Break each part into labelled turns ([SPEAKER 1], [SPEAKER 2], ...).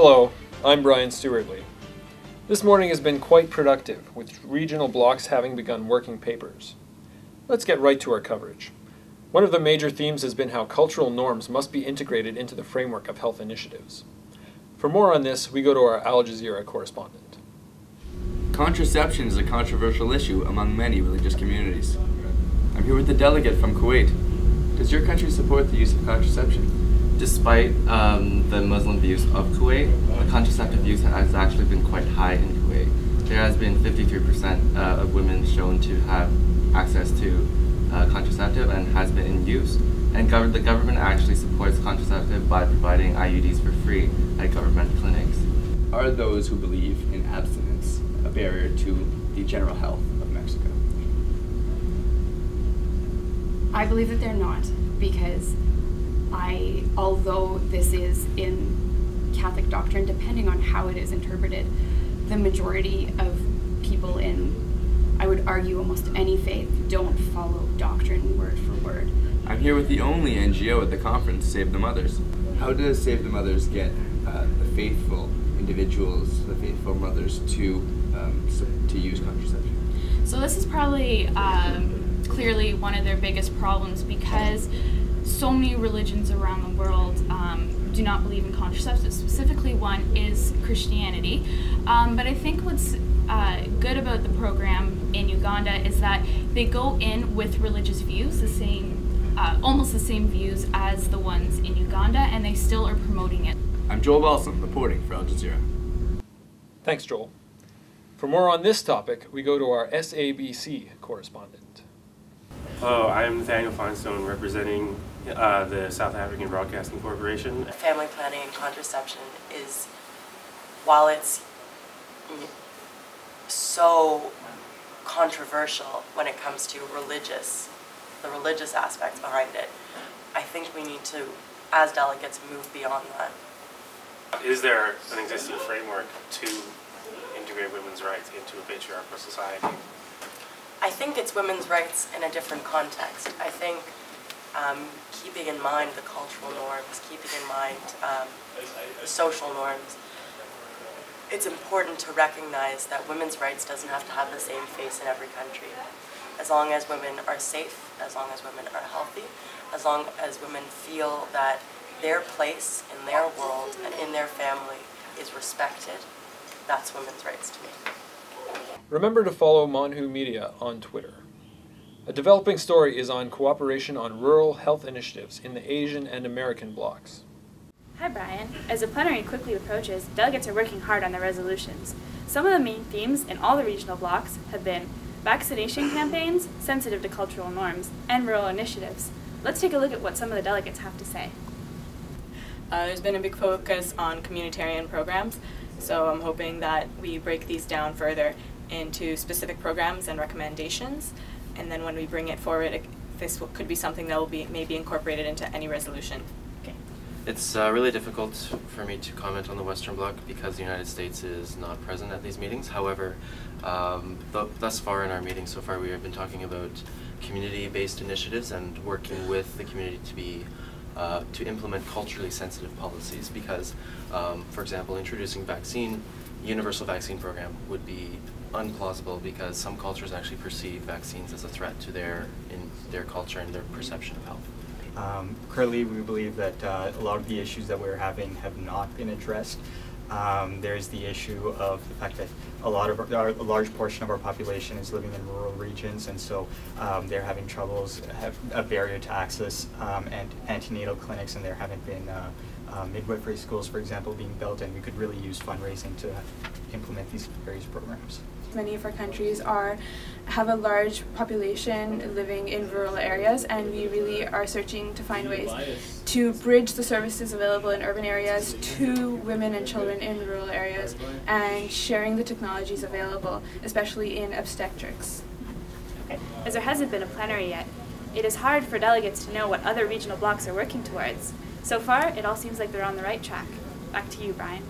[SPEAKER 1] Hello, I'm Brian Stewartley. This morning has been quite productive, with regional blocks having begun working papers. Let's get right to our coverage. One of the major themes has been how cultural norms must be integrated into the framework of health initiatives. For more on this, we go to our Al Jazeera correspondent.
[SPEAKER 2] Contraception is a controversial issue among many religious communities. I'm here with the delegate from Kuwait. Does your country support the use of contraception?
[SPEAKER 3] Despite the Muslim views of Kuwait, the contraceptive use has actually been quite high in Kuwait. There has been 53% of women shown to have access to contraceptive and has been in use. And the government actually supports contraceptive by providing IUDs for free at government clinics.
[SPEAKER 2] Are those who believe in abstinence a barrier to the general health of Mexico?
[SPEAKER 4] I believe that they're not, because although this is in Catholic doctrine, depending on how it is interpreted, the majority of people in, I would argue, almost any faith don't follow doctrine word for word.
[SPEAKER 2] I'm here with the only NGO at the conference, Save the Mothers. How does Save the Mothers get the faithful individuals, the faithful mothers, to use contraception?
[SPEAKER 5] So this is probably clearly one of their biggest problems, because so many religions around the world do not believe in contraceptives. Specifically, one is Christianity. But I think what's good about the program in Uganda is that they go in with religious views, the same, almost the same views as the ones in Uganda, and they still are promoting it.
[SPEAKER 2] I'm Joel Balsam, reporting for Al Jazeera.
[SPEAKER 1] Thanks, Joel. For more on this topic, we go to our SABC correspondent.
[SPEAKER 6] Hello, I'm Nathaniel Feinstone, representing the South African Broadcasting Corporation.
[SPEAKER 7] Family planning and contraception is, while it's so controversial when it comes to the religious aspects behind it, I think we need to, as delegates, move beyond that.
[SPEAKER 6] Is there an existing framework to integrate women's rights into a patriarchal society?
[SPEAKER 7] I think it's women's rights in a different context. I think keeping in mind the cultural norms, keeping in mind the social norms, it's important to recognize that women's rights doesn't have to have the same face in every country. As long as women are safe, as long as women are healthy, as long as women feel that their place in their world and in their family is respected, that's women's rights to me.
[SPEAKER 1] Remember to follow MonWHO Media on Twitter. A developing story is on cooperation on rural health initiatives in the Asian and American blocs.
[SPEAKER 8] Hi Brian. As the plenary quickly approaches, delegates are working hard on their resolutions. Some of the main themes in all the regional blocs have been vaccination campaigns, sensitive to cultural norms, and rural initiatives. Let's take a look at what some of the delegates have to say.
[SPEAKER 9] There's been a big focus on communitarian programs, so I'm hoping that we break these down further into specific programs and recommendations, and then when we bring it forward, this could be something that will be maybe incorporated into any resolution. Okay.
[SPEAKER 3] It's really difficult for me to comment on the Western Bloc because the United States is not present at these meetings. However, thus far in our meeting so far, we have been talking about community-based initiatives and working with the community to implement culturally sensitive policies, because, for example, introducing universal vaccine program would be unplausible because some cultures actually perceive vaccines as a threat to their culture and their perception of health.
[SPEAKER 10] Currently, we believe that a lot of the issues that we're having have not been addressed. There's the issue of the fact that a large portion of our population is living in rural regions, and so they're having troubles, have a barrier to access and antenatal clinics, and there haven't been midwifery schools, for example, being built, and we could really use fundraising to implement these various programs.
[SPEAKER 11] Many of our countries have a large population living in rural areas, and we really are searching to find ways to bridge the services available in urban areas to women and children in rural areas, and sharing the technologies available, especially in obstetrics.
[SPEAKER 8] Okay. As there hasn't been a plenary yet, it is hard for delegates to know what other regional blocs are working towards. So far, it all seems like they're on the right track. Back to you, Brian.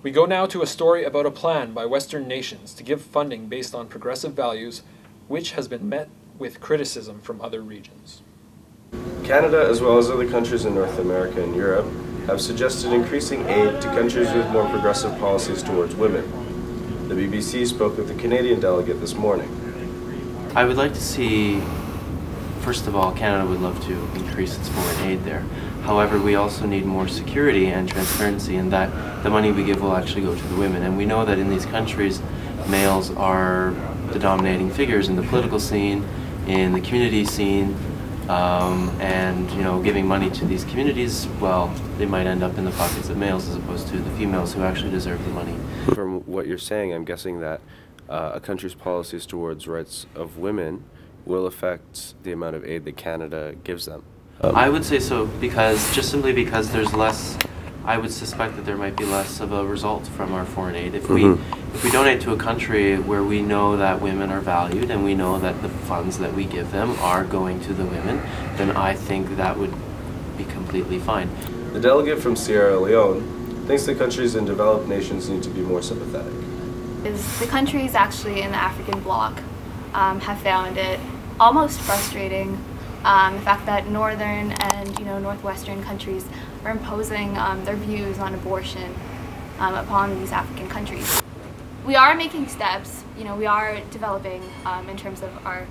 [SPEAKER 1] We go now to a story about a plan by Western nations to give funding based on progressive values, which has been met with criticism from other regions.
[SPEAKER 12] Canada, as well as other countries in North America and Europe, have suggested increasing aid to countries with more progressive policies towards women. The BBC spoke with a Canadian delegate this morning.
[SPEAKER 3] I would like to see, first of all, Canada would love to increase its foreign aid there. However, we also need more security and transparency in that the money we give will actually go to the women. And we know that in these countries, males are the dominating figures in the political scene, in the community scene, and giving money to these communities, well, they might end up in the pockets of males as opposed to the females who actually deserve the money.
[SPEAKER 12] From what you're saying, I'm guessing that a country's policies towards rights of women will affect the amount of aid that Canada gives them.
[SPEAKER 3] I would say so, just simply because there's less, I would suspect that there might be less of a result from our foreign aid. If we donate to a country where we know that women are valued and we know that the funds that we give them are going to the women, then I think that would be completely fine.
[SPEAKER 12] The delegate from Sierra Leone thinks the countries in developed nations need to be more sympathetic.
[SPEAKER 13] The countries actually in the African bloc have found it almost frustrating, the fact that northern and northwestern countries are imposing their views on abortion upon these African countries. We are making steps, we are developing in terms of our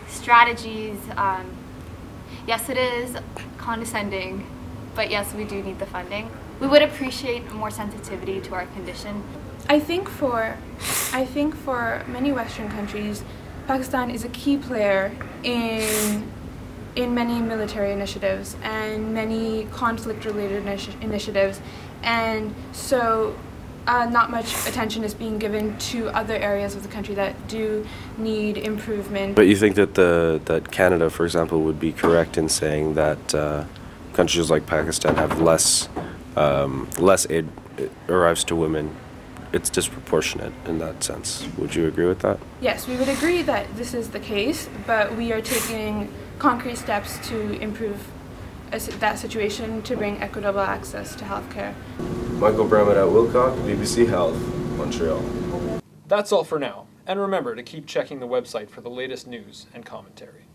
[SPEAKER 13] strategies. Yes, it is condescending, but yes, we do need the funding. We would appreciate more sensitivity to our condition.
[SPEAKER 11] I think for many Western countries, Pakistan is a key player in many military initiatives and many conflict-related initiatives, and so not much attention is being given to other areas of the country that do need improvement.
[SPEAKER 12] But you think that that Canada, for example, would be correct in saying that countries like Pakistan have less aid arrives to women? It's disproportionate in that sense. Would you agree with that?
[SPEAKER 11] Yes, we would agree that this is the case, but we are taking concrete steps to improve that situation to bring equitable access to healthcare.
[SPEAKER 12] Michael Bramett at Wilcock, BBC Health, Montreal.
[SPEAKER 1] That's all for now, and remember to keep checking the website for the latest news and commentary.